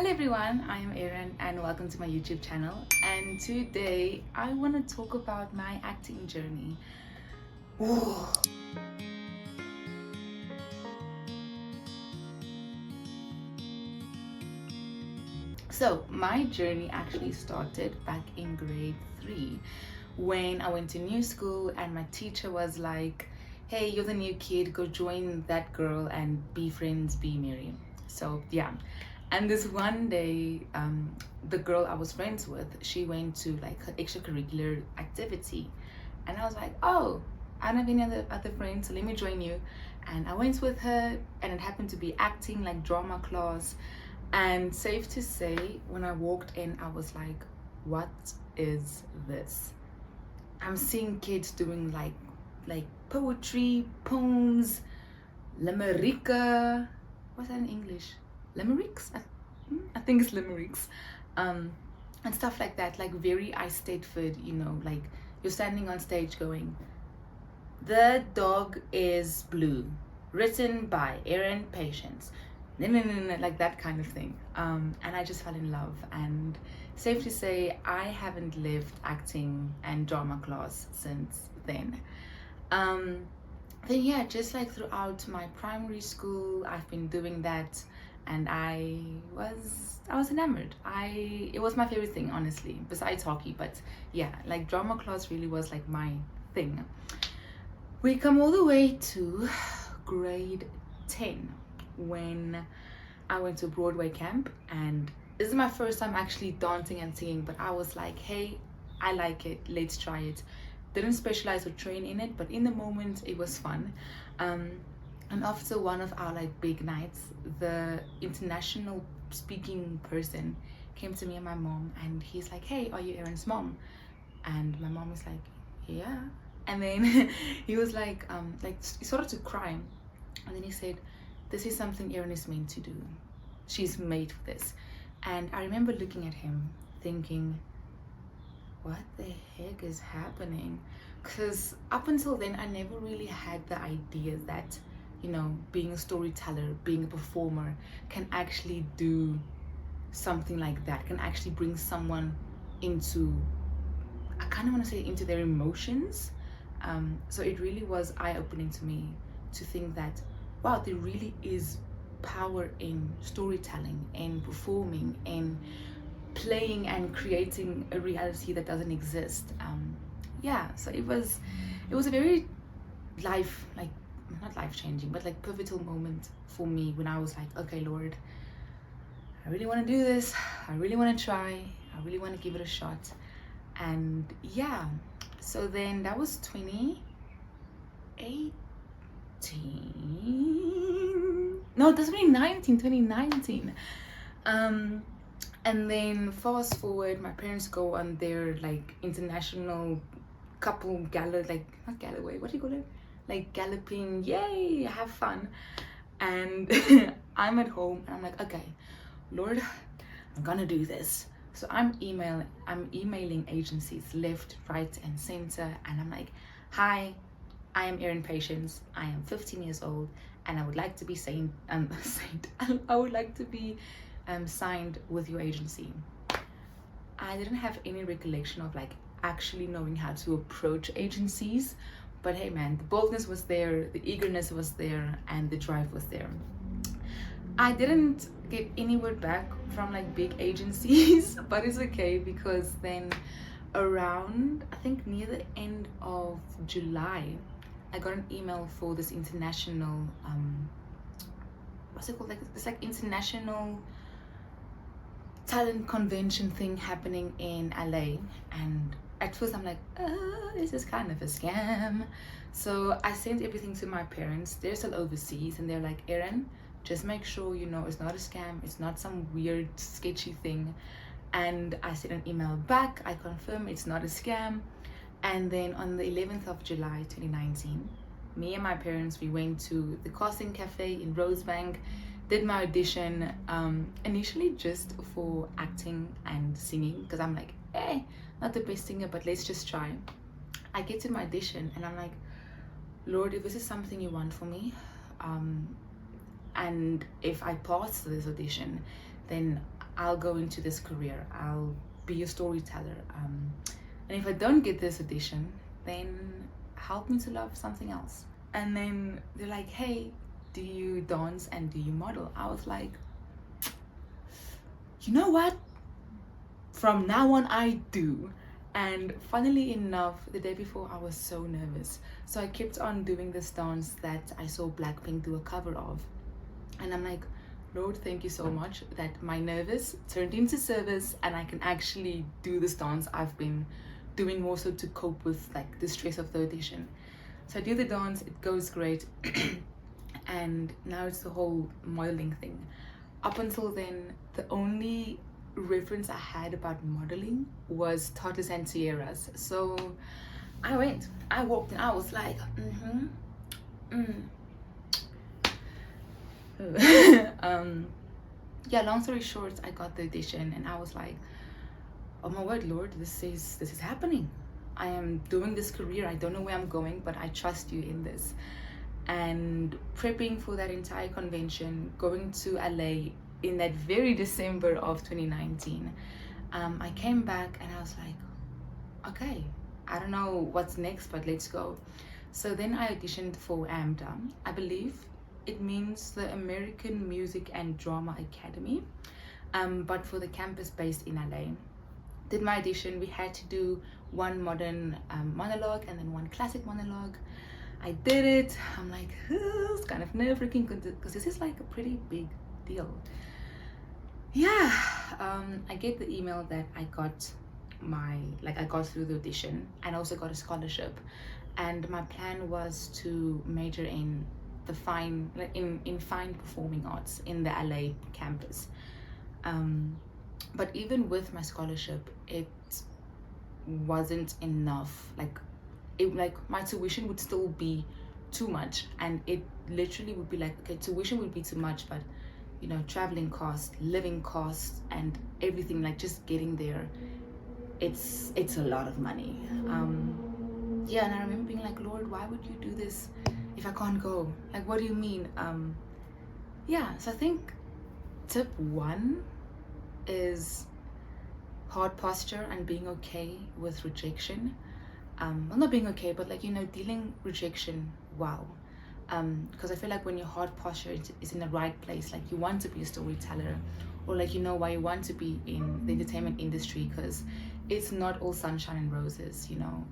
Hello everyone, I am Erin and welcome to my YouTube channel, and today I want to talk about my acting journey. Ooh. So my journey actually started back in grade 3 when I went to new school and my teacher was like, hey, you're the new kid, go join that girl and be friends, be merry. So yeah, and this one day the girl I was friends with, she went to like her extracurricular activity and I was like, oh, I don't have any other friends, so let me join you. And I went with her and it happened to be acting, like drama class. And safe to say, when I walked in, I was like, what is this? I'm seeing kids doing like poetry, poems, limericka. What's that in English? Limericks? I think it's limericks. And stuff like that, like very I Stateford, like you're standing on stage going, the dog is blue, written by Erin Patience. No, like that kind of thing. And I just fell in love, and safe to say I haven't left acting and drama class since then. Then yeah, just like throughout my primary school I've been doing that, and I was enamored. It was my favorite thing, honestly, besides hockey. But yeah, like drama class really was like my thing. We come all the way to grade 10 when I went to Broadway camp, and this is my first time actually dancing and singing, but I was like, hey, I like it, let's try it. Didn't specialize or train in it, but in the moment it was fun. And after one of our like big nights, the international speaking person came to me and my mom, and he's like, hey, are you Erin's mom? And my mom was like, yeah. And then he was like he started to cry, and then he said, this is something Erin is meant to do. She's made for this. And I remember looking at him thinking, what the heck is happening? Because up until then I never really had the idea that, being a storyteller, being a performer can actually do something like that, can actually bring someone into, I kind of want to say, into their emotions. So it really was eye-opening to me to think that, wow, there really is power in storytelling and performing and playing and creating a reality that doesn't exist. Yeah, so it was a very not life-changing, but like pivotal moment for me when I was like, okay, Lord, I really want to do this, I really want to try, I really want to give it a shot. And yeah, so then that was 2018. No, that's 2019. And then fast forward, my parents go on their like international couple gala, like not Galloway, what do you call it, like galloping, yay, have fun. And I'm at home and I'm like, okay, Lord, I'm gonna do this. So I'm emailing agencies left, right, and center, and I'm like, hi, I am Erin Patience. I am 15 years old, and I would like to be I would like to be signed with your agency. I didn't have any recollection of like actually knowing how to approach agencies, but hey man, the boldness was there, the eagerness was there, and the drive was there. I didn't get any word back from like big agencies, but it's okay, because then around, I think near the end of July, I got an email for this international what's it called, like it's like international talent convention thing happening in LA. And at first I'm like, this is kind of a scam. So I sent everything to my parents. They're still overseas, and they're like, Erin, just make sure it's not a scam, it's not some weird sketchy thing. And I sent an email back, I confirm it's not a scam. And then on the 11th of July 2019, me and my parents, we went to the casting cafe in Rosebank, did my audition, initially just for acting and singing, because I'm like, hey, not the best singer, but let's just try. I get to my audition and I'm like, Lord, if this is something you want for me, and if I pass this audition, then I'll go into this career, I'll be a storyteller, and if I don't get this audition, then help me to love something else. And then they're like, hey, do you dance and do you model? I was like, you know what, from now on I do. And funnily enough, the day before I was so nervous, so I kept on doing this dance that I saw Blackpink do a cover of, and I'm like, Lord, thank you so much that my nervous turned into service and I can actually do this dance I've been doing more so to cope with like the stress of the audition. So I do the dance, it goes great. And now it's the whole modeling thing. Up until then, the only reference I had about modeling was Tartars and Tiaras. So I walked and I was like, yeah, long story short, I got the audition and I was like, oh my word, Lord, this is happening. I am doing this career. I don't know where I'm going, but I trust you in this. And prepping for that entire convention, going to LA in that very December of 2019, I came back and I was like, okay, I don't know what's next, but let's go. So then I auditioned for AMDA. I believe it means the American Music and Drama Academy, but for the campus based in LA. Did my audition. We had to do one modern monologue and then one classic monologue. I did it. I'm like, it's kind of nerve-wracking because this is like a pretty big deal. Yeah, I get the email that I got I got through the audition and also got a scholarship. And my plan was to major in the fine performing arts in the LA campus. But even with my scholarship, it wasn't enough. Like my tuition would still be too much, and it literally would be like, okay, tuition would be too much, but you know, traveling costs, living costs, and everything, like just getting there, it's a lot of money. Yeah, and I remember being like, Lord, why would you do this if I can't go? Like, what do you mean? Yeah, so I think tip 1 is hard posture and being okay with rejection. Well, not being okay, but like, you know, dealing rejection well. Because I feel like when your hard posture is in the right place, like you want to be a storyteller, or like, you know, why you want to be in the entertainment industry, because it's not all sunshine and roses, you know.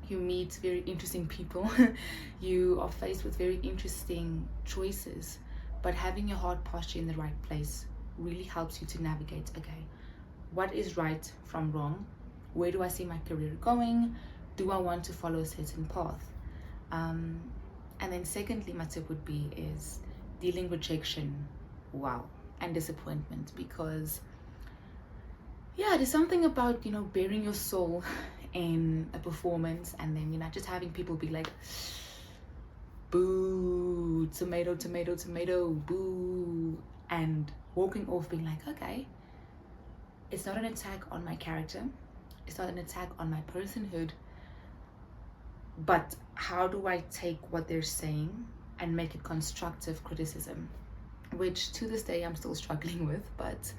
You meet very interesting people. You are faced with very interesting choices, but having your hard posture in the right place really helps you to navigate, okay, what is right from wrong? Where do I see my career going? Do I want to follow a certain path? And then secondly, my tip would be is dealing rejection well and disappointment, because yeah, there's something about, you know, bearing your soul in a performance and then, you know, just having people be like, boo, tomato, tomato, tomato, boo, and walking off being like, okay, it's not an attack on my character, it's not an attack on my personhood, but how do I take what they're saying and make it constructive criticism, which to this day I'm still struggling with, but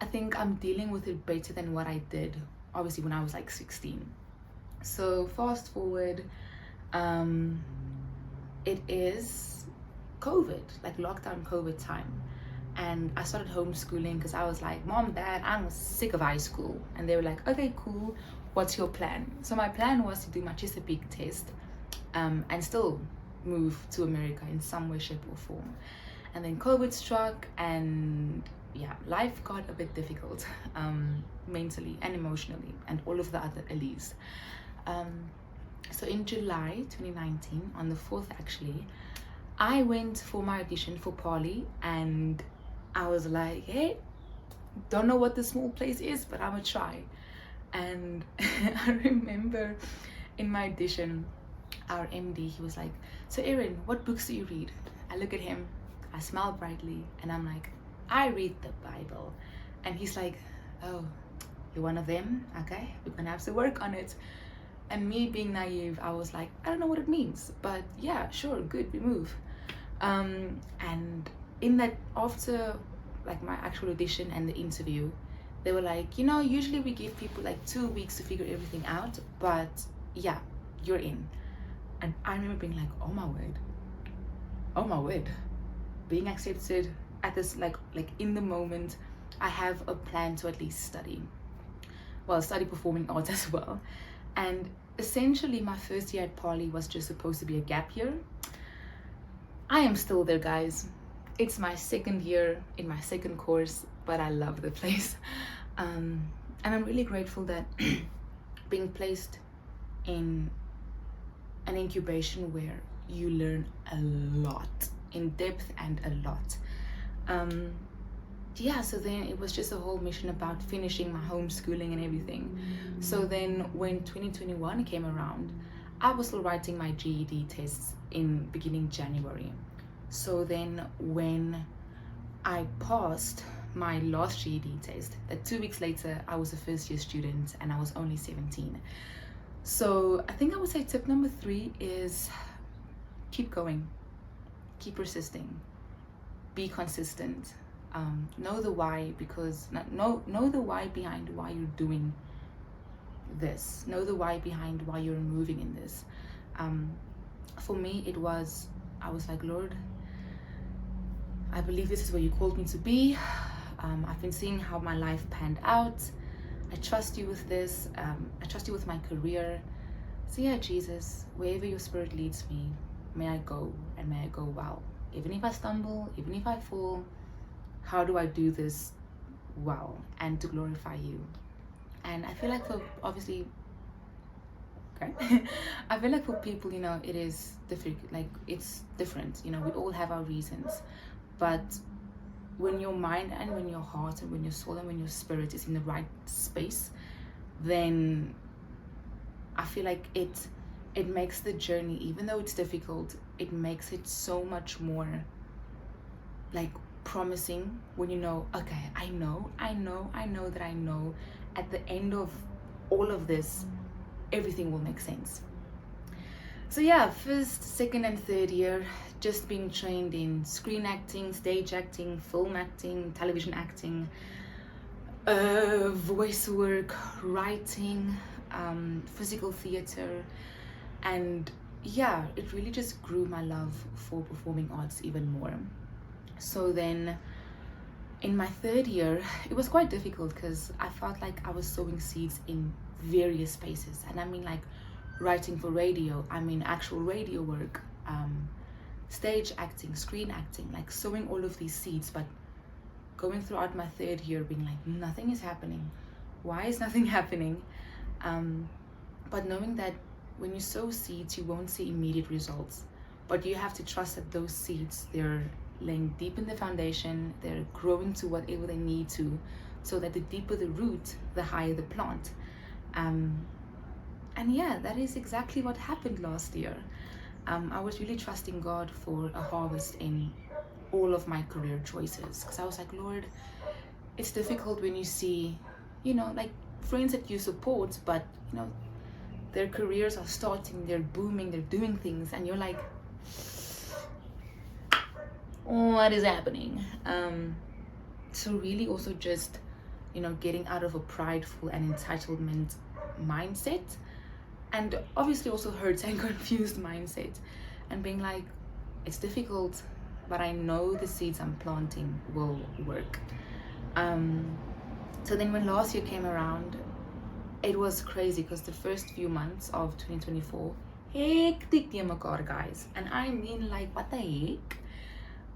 I think I'm dealing with it better than what I did obviously when I was like 16. So fast forward, it is COVID, like lockdown COVID time, and I started homeschooling because I was like, Mom, Dad, I'm sick of high school. And they were like, okay, cool, what's your plan? So my plan was to do my Chesapeake test and still move to America in some way, shape or form. And then COVID struck, and yeah, life got a bit difficult, mentally and emotionally and all of the other Elise. So in July 2019, on the 4th actually, I went for my audition for Poly, and I was like, hey, don't know what the small place is, but I'm gonna try. And I remember in my audition, our MD, he was like, so Erin, what books do you read? I look at him, I smile brightly, and I'm like, I read the Bible. And he's like, oh, you're one of them? Okay, we're gonna have to work on it. And me being naive, I was like, I don't know what it means, but yeah, sure, good, we move. And in that, after like my actual audition and the interview, they were like, you know, usually we give people like 2 weeks to figure everything out, but yeah, you're in. And I remember being like, oh my word, being accepted at this, like in the moment. I have a plan to at least study performing arts as well. And essentially my first year at Poly was just supposed to be a gap year. I am still there, guys. It's my second year in my second course, but I love the place. And I'm really grateful that being placed in an incubation where you learn a lot, in depth and a lot. Yeah, so then it was just a whole mission about finishing my homeschooling and everything. So then when 2021 came around, I was still writing my GED tests in beginning January. So then when I passed my last GED test, that 2 weeks later, I was a first year student and I was only 17. So I think I would say tip number 3 is keep going, keep persisting, be consistent. Know the why, because know the why behind why you're doing this. Know the why behind why you're moving in this. For me, I was like, Lord, I believe this is where you called me to be. I've been seeing how my life panned out. I trust you with this. I trust you with my career. So yeah, Jesus, wherever your spirit leads me, may I go, and may I go well. Even if I stumble, even if I fall, how do I do this well and to glorify you? And I feel like for I feel like for people, you know, it is different. Like, it's different. You know, we all have our reasons, but when your mind and when your heart and when your soul and when your spirit is in the right space, then I feel like it makes the journey, even though it's difficult, it makes it so much more like promising when you know, okay, I know that I know at the end of all of this, everything will make sense. So yeah, first, second and third year, just being trained in screen acting, stage acting, film acting, television acting, voice work, writing, physical theater. And yeah, it really just grew my love for performing arts even more. So then in my third year, it was quite difficult because I felt like I was sowing seeds in various spaces. And I mean, like, writing for radio, I mean actual radio work, stage acting, screen acting, like sowing all of these seeds, but going throughout my third year being like, nothing is happening. Why is nothing happening? But knowing that when you sow seeds, you won't see immediate results, but you have to trust that those seeds, they're laying deep in the foundation, they're growing to whatever they need to, so that the deeper the root, the higher the plant. And yeah, that is exactly what happened last year. I was really trusting God for a harvest in all of my career choices, because I was like, Lord, it's difficult when you see, you know, like friends that you support, but you know, their careers are starting, they're booming, they're doing things, and you're like, what is happening? So really also just, you know, getting out of a prideful and entitlement mindset, and obviously also hurt and confused mindset, and being like, it's difficult, but I know the seeds I'm planting will work. So then when last year came around, it was crazy because the first few months of 2024, hectic team guys, and I mean, like, what the heck?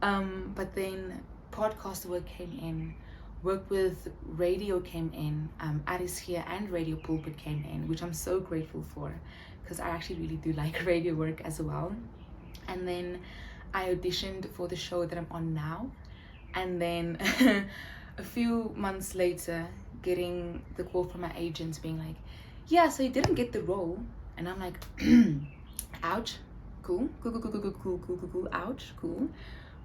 But then podcast work came in, work with radio came in, Addis here and Radio Pulpit came in, which I'm so grateful for, because I actually really do like radio work as well. And then I auditioned for the show that I'm on now, and then a few months later, getting the call from my agents being like, yeah, so you didn't get the role. And I'm like, ouch, cool, ouch, cool.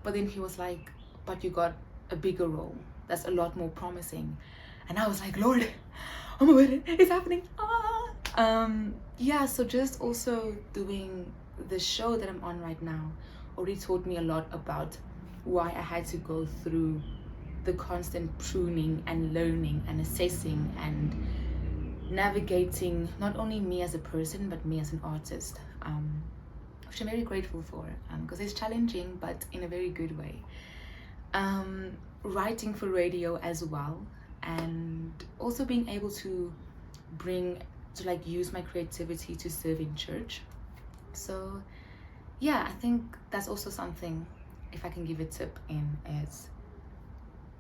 But then he was like, but you got a bigger role that's a lot more promising. And I was like, Lord, oh my word, it's happening. Yeah, so just also doing the show that I'm on right now already taught me a lot about why I had to go through the constant pruning and learning and assessing and navigating not only me as a person but me as an artist, which I'm very grateful for, because it's challenging but in a very good way. Writing for radio as well, and also being able to use my creativity to serve in church. So yeah, I think that's also something, if I can give a tip in, is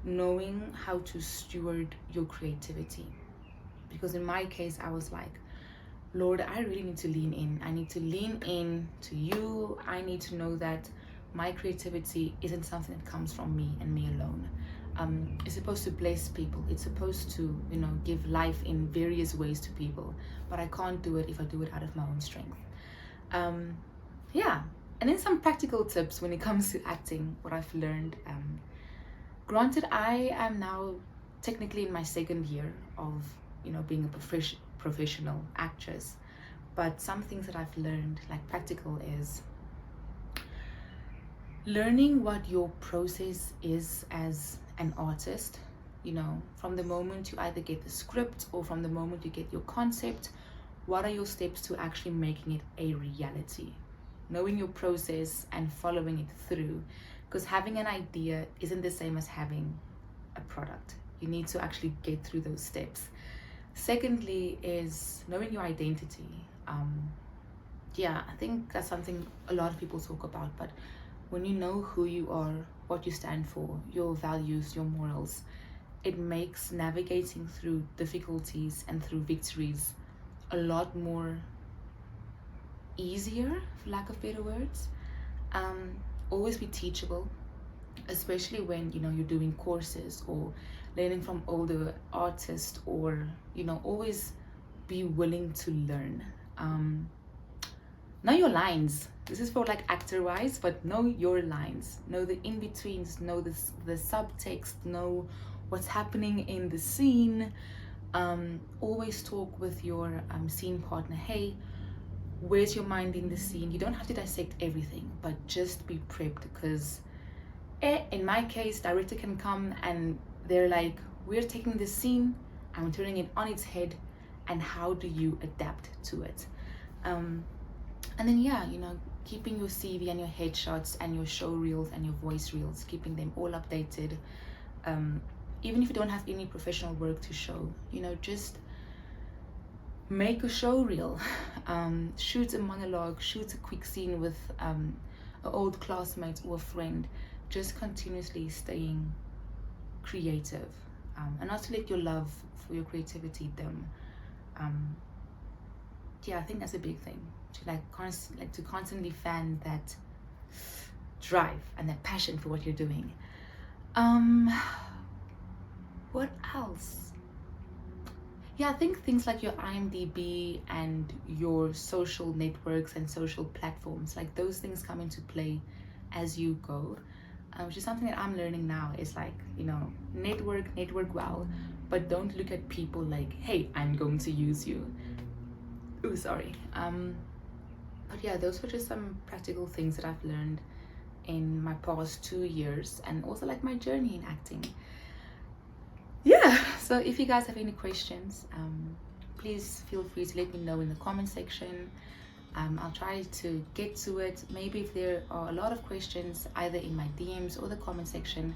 knowing how to steward your creativity. Because in my case, I was like, Lord, I really need to lean in. I need to lean in to you. I need to know that my creativity isn't something that comes from me and me alone. It's supposed to bless people. It's supposed to, give life in various ways to people. But I can't do it if I do it out of my own strength. Yeah. And then some practical tips when it comes to acting, what I've learned. Granted, I am now technically in my second year of, being a professional actress. But some things that I've learned, like practical, is learning what your process is as an artist, from the moment you either get the script or from the moment you get your concept, what are your steps to actually making it a reality? Knowing your process and following it through, because having an idea isn't the same as having a product. You need to actually get through those steps. Secondly is knowing your identity. I think that's something a lot of people talk about, but when you know who you are, what you stand for, your values, your morals, it makes navigating through difficulties and through victories a lot more easier, for lack of better words. Always be teachable, especially when you're doing courses or learning from older artists, or always be willing to learn. Know your lines. This is for like actor wise, but know your lines, know the in-betweens, know the subtext, know what's happening in the scene. Always talk with your scene partner. Hey, where's your mind in the scene? You don't have to dissect everything, but just be prepped, because in my case, director can come and they're like, we're taking this scene and we're turning it on its head, and how do you adapt to it? And then keeping your CV and your headshots and your show reels and your voice reels, keeping them all updated. Even if you don't have any professional work to show, just make a show reel, shoot a monologue, shoot a quick scene with an old classmate or a friend. Just continuously staying creative, and not to let your love for your creativity dim. I think that's a big thing, to constantly fan that drive and that passion for what you're doing. What else? I think things like your IMDb and your social networks and social platforms, like those things come into play as you go, which is something that I'm learning now. Is like, network well, but don't look at people like, hey, I'm going to use you. Oh, sorry. But those were just some practical things that I've learned in my past 2 years, and also like my journey in acting. So if you guys have any questions, please feel free to let me know in the comment section. I'll try to get to it. Maybe if there are a lot of questions either in my DMs or the comment section,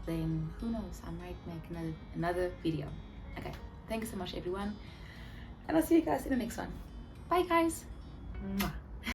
then who knows, I might make another video. Okay, thank you so much everyone, and I'll see you guys in the next one. Bye guys. Mwah.